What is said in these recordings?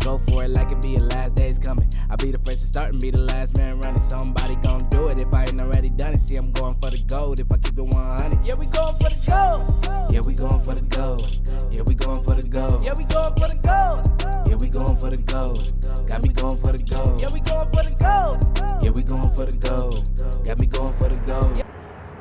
go for it like it be your last days coming. I'll be the first to start and be the last man running. Somebody gon' do it if I ain't already done it. See, I'm going for the gold if I keep it 100. Yeah, we going for the gold. Yeah, we going for the gold. Yeah, we going for the gold. Yeah, we going for the gold. Yeah, we going for the gold. Got me going for the gold. Yeah, we going for the gold. Yeah, we going for the gold. Got me going for the gold.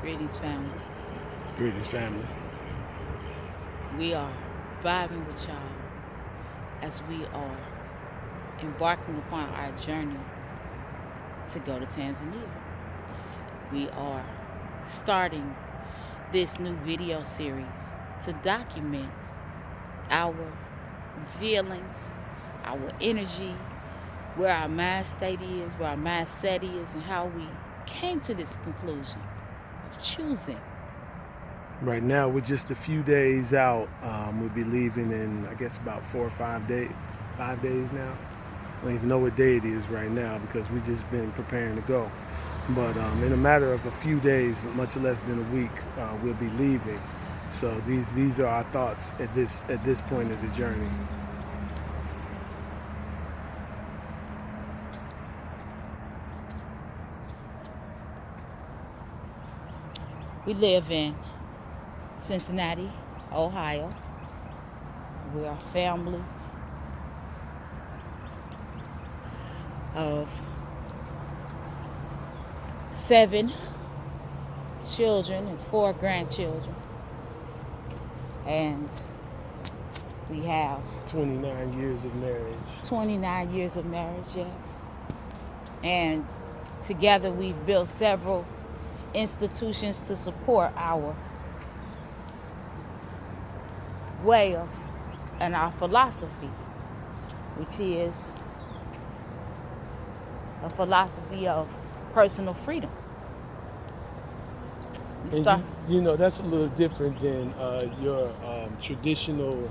Greetings, family. Greetings, family. We are vibing with y'all as we are embarking upon our journey to go to Tanzania. We are starting this new video series to document our feelings, our energy, where our mind state is, where our mindset is, and how we came to this conclusion of choosing. Right now, we're just a few days out. We'll be leaving in, I guess, about 4 or 5 days. 5 days now. I don't even know what day it is right now because we've just been preparing to go. But in a matter of a few days, much less than a week, we'll be leaving. So these are our thoughts at this point of the journey. We live in Cincinnati, Ohio. We're a family of 7 children and 4 grandchildren. And we have 29 years of marriage. 29 years of marriage, yes. And together we've built several institutions to support our way of and our philosophy, which is a philosophy of personal freedom. You know, that's a little different than your traditional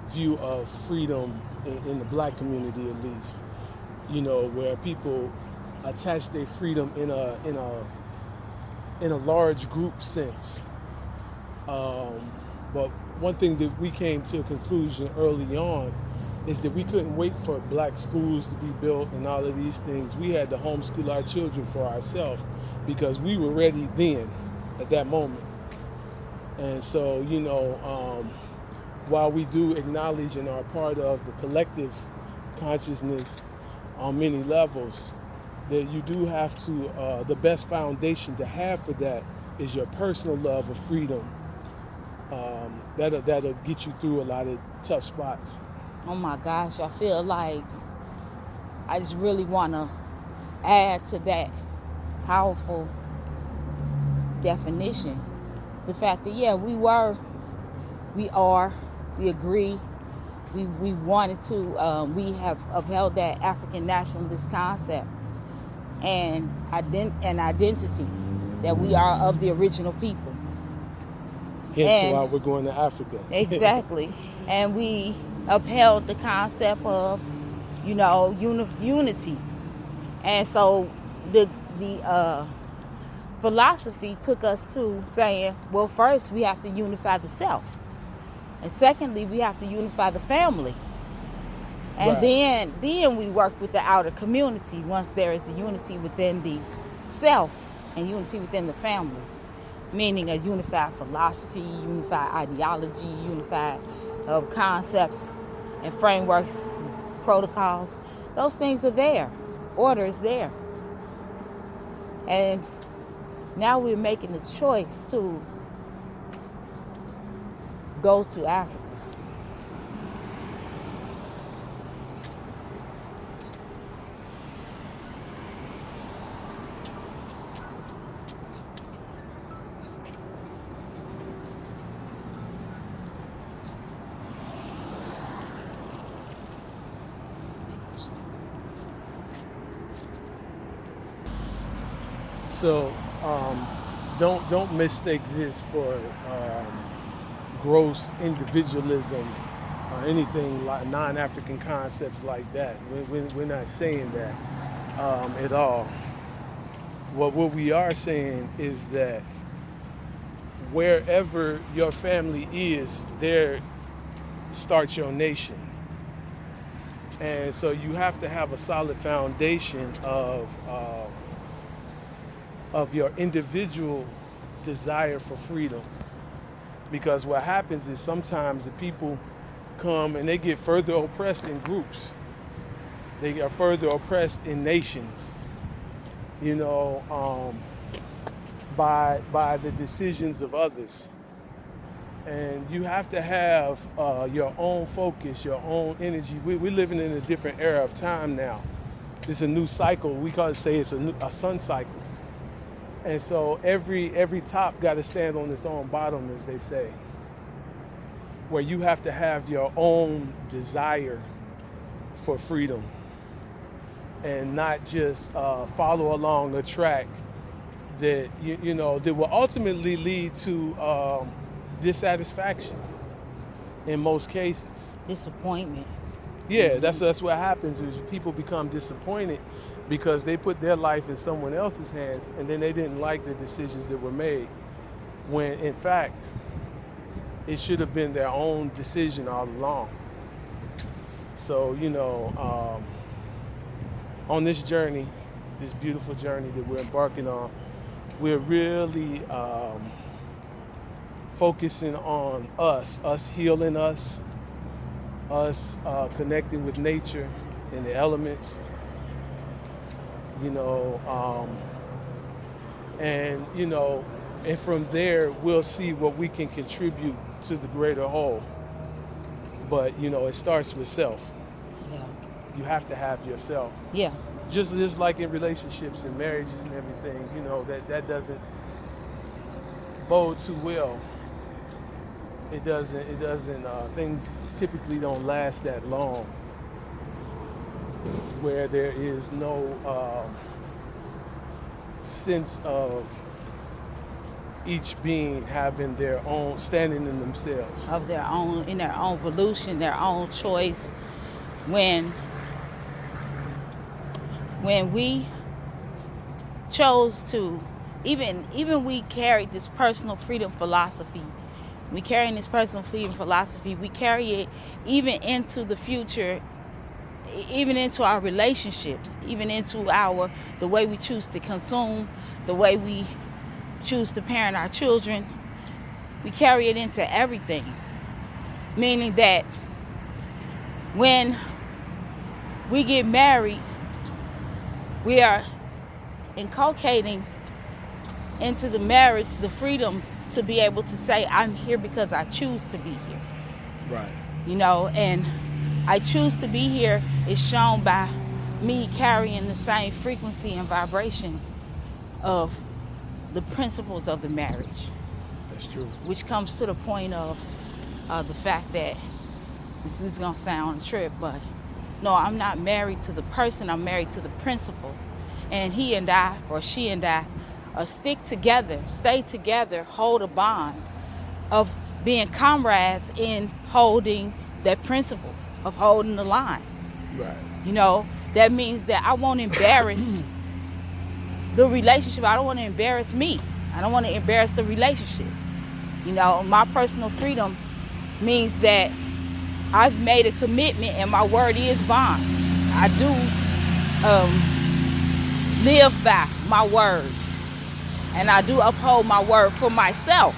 view of freedom in the black community, at least. You know, where people attach their freedom in a large group sense. But one thing that we came to a conclusion early on is that we couldn't wait for black schools to be built and all of these things. We had to homeschool our children for ourselves because we were ready then, at that moment. And so, you know, while we do acknowledge and are part of the collective consciousness on many levels, that you do have to, the best foundation to have for that is your personal love of freedom. That'll get you through a lot of tough spots. Oh my gosh, I feel like I just really want to add to that powerful definition. The fact that, yeah, we agree, we wanted to, we have upheld that African nationalist concept and identity that we are of the original people. Hence why we're going to Africa. Exactly. And we upheld the concept of, you know, unity. And so the philosophy took us to saying, well, first we have to unify the self. And secondly, we have to unify the family. And right. then we work with the outer community once there is a unity within the self and unity within the family. Meaning a unified philosophy, unified ideology, unified concepts and frameworks, protocols. Those things are there. Order is there. And now we're making the choice to go to Africa. So don't mistake this for gross individualism or anything like non-African concepts like that. We're not saying that at all. What we are saying is that wherever your family is, there starts your nation. And so you have to have a solid foundation of your individual desire for freedom. Because what happens is sometimes the people come and they get further oppressed in groups. They get further oppressed in nations, you know, by the decisions of others. And you have to have your own focus, your own energy. We're living in a different era of time now. It's a new cycle. We call it, say it's a sun cycle. And so every top got to stand on its own bottom, as they say, where you have to have your own desire for freedom and not just follow along a track that you know that will ultimately lead to dissatisfaction in most cases. Disappointment. Yeah, that's what happens is people become disappointed because they put their life in someone else's hands and then they didn't like the decisions that were made, when in fact it should have been their own decision all along. So, you know, on this journey, this beautiful journey that we're embarking on, we're really focusing on us healing us connecting with nature and the elements, you know, and, you know, and from there we'll see what we can contribute to the greater whole. But, you know, it starts with self. Yeah. You have to have yourself. Yeah. Just like in relationships and marriages and everything, you know, that doesn't bode too well. It doesn't, things typically don't last that long where there is no sense of each being having their own, standing in themselves. Of their own, in their own volition, their own choice. When we chose to, even we carried this personal freedom philosophy. We carry this personal freedom philosophy. We carry it even into the future, even into our relationships, even into the way we choose to consume, the way we choose to parent our children. We carry it into everything. Meaning that when we get married, we are inculcating into the marriage the freedom to be able to say, I'm here because I choose to be here. Right. You know, and I choose to be here is shown by me carrying the same frequency and vibration of the principles of the marriage. That's true. Which comes to the point of the fact that, this is going to sound a trip, but no, I'm not married to the person, I'm married to the principle. And he and I, or she and I, stick together, stay together, hold a bond of being comrades in holding that principle, of holding the line. Right. You know, that means that I won't embarrass the relationship. I don't want to embarrass me. I don't want to embarrass the relationship. You know, my personal freedom means that I've made a commitment and my word is bond. I do live by my word. And I do uphold my word for myself.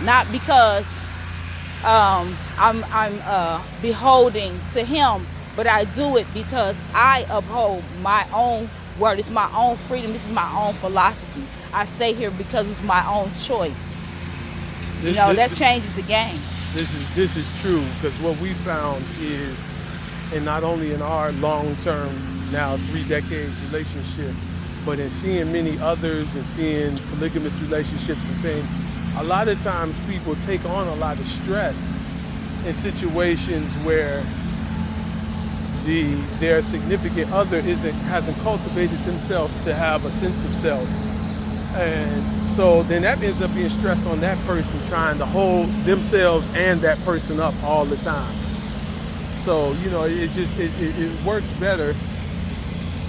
Not because I'm beholding to him, but I do it because I uphold my own word. It's my own freedom. This is my own philosophy. I stay here because it's my own choice. That changes the game. This is true, because what we found is, and not only in our long-term, now 3 decades relationship, but in seeing many others and seeing polygamous relationships and things, a lot of times people take on a lot of stress in situations where their significant other hasn't cultivated themselves to have a sense of self. And so then that ends up being stress on that person trying to hold themselves and that person up all the time. So, it works better.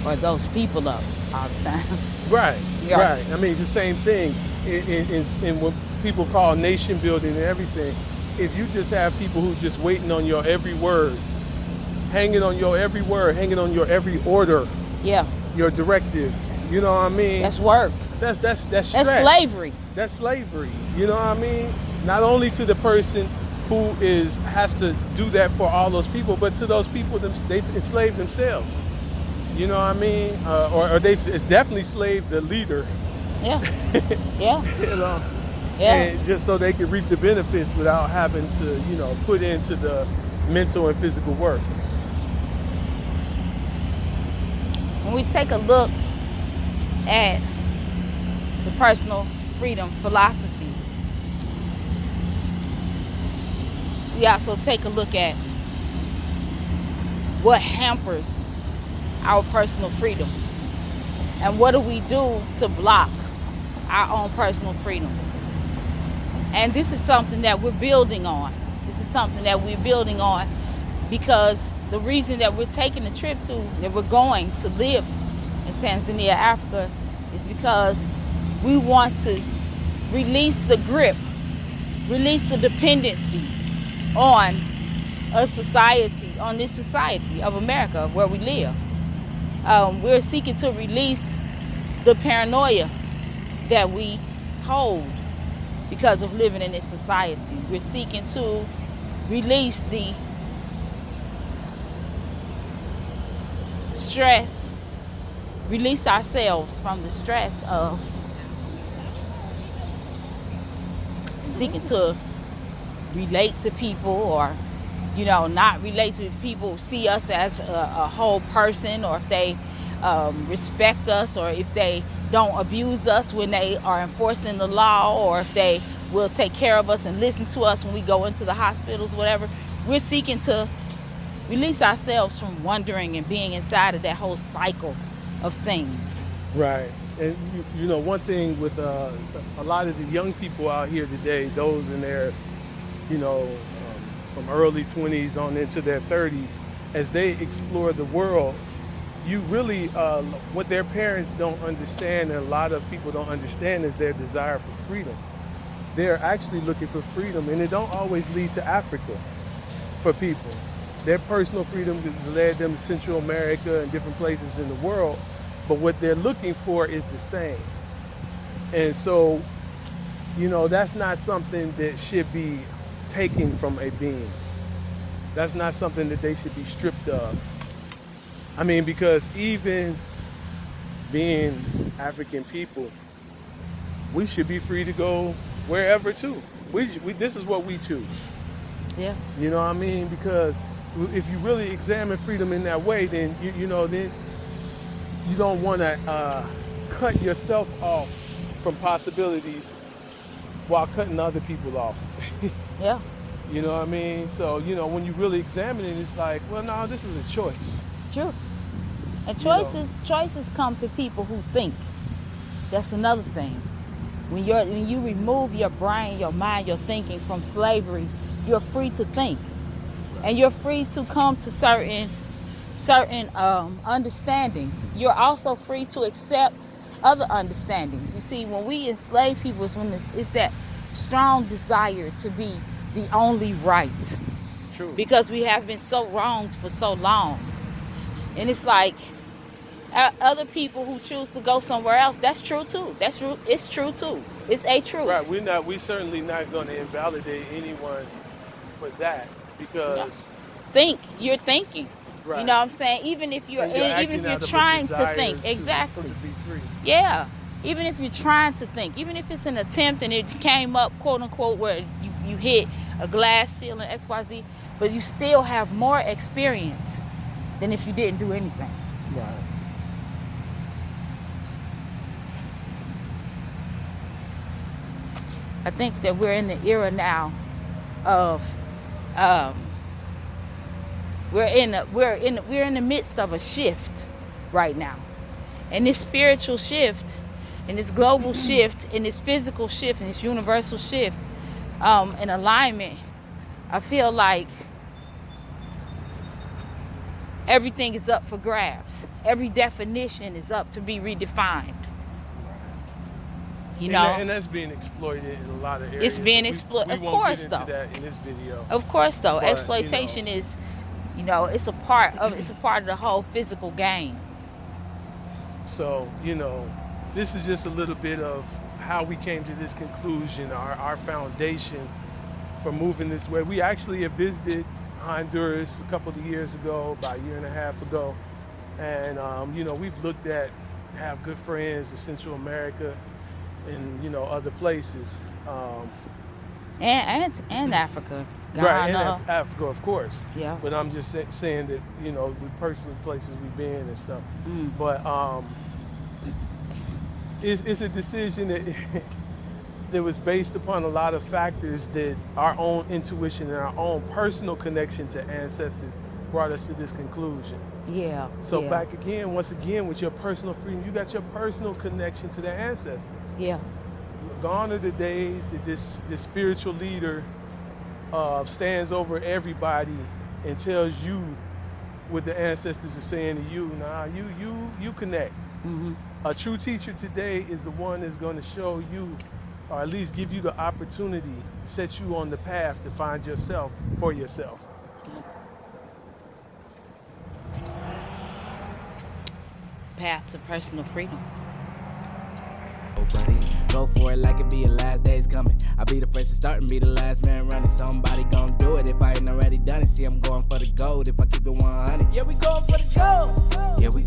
Or those people up all the time. Right, Yeah. right. I mean, the same thing in what people call nation building and everything. If you just have people who just waiting on your every word hanging on your every word, hanging on your every order, Yeah. your directive. You know what I mean? That's work. That's stress. That's slavery. That's slavery. You know what I mean? Not only to the person who has to do that for all those people, but to those people they've enslaved themselves. You know what I mean? Or it's definitely slaved the leader. Yeah. Yeah. You know? Yeah. And just so they can reap the benefits without having to, put into the mental and physical work. When we take a look at the personal freedom philosophy, we also take a look at what hampers our personal freedoms and what do we do to block our own personal freedom. And this is something that we're building on. Because the reason that we're taking the trip that we're going to live in Tanzania, Africa, is because we want to release the grip, release the dependency on this society of America where we live. We're seeking to release the paranoia that we hold because of living in this society. We're seeking to release the stress, release ourselves from the stress of seeking to relate to people, or not relate to people, see us as a whole person, or if they respect us, or if they don't abuse us when they are enforcing the law, or if they will take care of us and listen to us when we go into the hospitals, whatever. We're seeking to release ourselves from wondering and being inside of that whole cycle of things. Right. And one thing with a lot of the young people out here today, those in their, from early 20s on into their 30s, as they explore the world, you really, what their parents don't understand, and a lot of people don't understand, is their desire for freedom. They're actually looking for freedom, and it don't always lead to Africa for people. Their personal freedom led them to Central America and different places in the world, but what they're looking for is the same. And so, that's not something that should be taken from a being. That's not something that they should be stripped of. I mean, because even being African people, we should be free to go wherever too. This is what we choose. Yeah. You know what I mean? Because if you really examine freedom in that way, then then you don't want to cut yourself off from possibilities while cutting other people off. Yeah. You know what I mean? So, when you really examine it, it's like, well, no, this is a choice. True. And choices come to people who think. That's another thing. When you remove your brain, your mind, your thinking from slavery, you're free to think. And you're free to come to certain understandings. You're also free to accept other understandings. You see, when we enslave people, it's that strong desire to be the only right. True. Because we have been so wronged for so long. And it's like other people who choose to go somewhere else, that's true too. That's true. It's true too. It's a truth. Right. We're certainly not going to invalidate anyone for that, because you're thinking. Right. You know what I'm saying? Even if you're trying to think. Exactly. To be free. Yeah. Even if you're trying to think, even if it's an attempt and it came up, quote unquote, where you hit a glass ceiling, XYZ, but you still have more experience than if you didn't do anything. Right. I think that we're in the era now of we're in the midst of a shift right now. And this spiritual shift and this global shift and this physical shift and this universal shift in alignment, I feel like everything is up for grabs. Every definition is up to be redefined. And that's being exploited in a lot of areas. It's being exploited. Of course, though. That in this video. Of course, though. Exploitation is You know, it's a part of the whole physical game. So, this is just a little bit of how we came to this conclusion, our foundation for moving this way. We actually have visited Honduras a couple of years ago, about a year and a half ago. And, we've looked at, have good friends in Central America and, other places. And Africa. Right, and Ghana. Africa, of course. Yeah. But I'm just saying that, with personal places we've been and stuff. Mm. But it's a decision that that was based upon a lot of factors that our own intuition and our own personal connection to ancestors brought us to this conclusion. Yeah. So yeah. back again, once again, with your personal freedom, you got your personal connection to the ancestors. Yeah. Gone are the days that this spiritual leader stands over everybody and tells you what the ancestors are saying to you. Nah, you connect. Mm-hmm. A true teacher today is the one that's going to show you, or at least give you the opportunity, set you on the path to find yourself for yourself. Path to personal freedom. Oh, buddy, go for it like it be your last days coming. I'll be the first to start and be the last man running. Somebody gon' do it if I ain't already done it. See, I'm going for the gold if I keep it 100. Yeah, we going for the gold. Yeah, we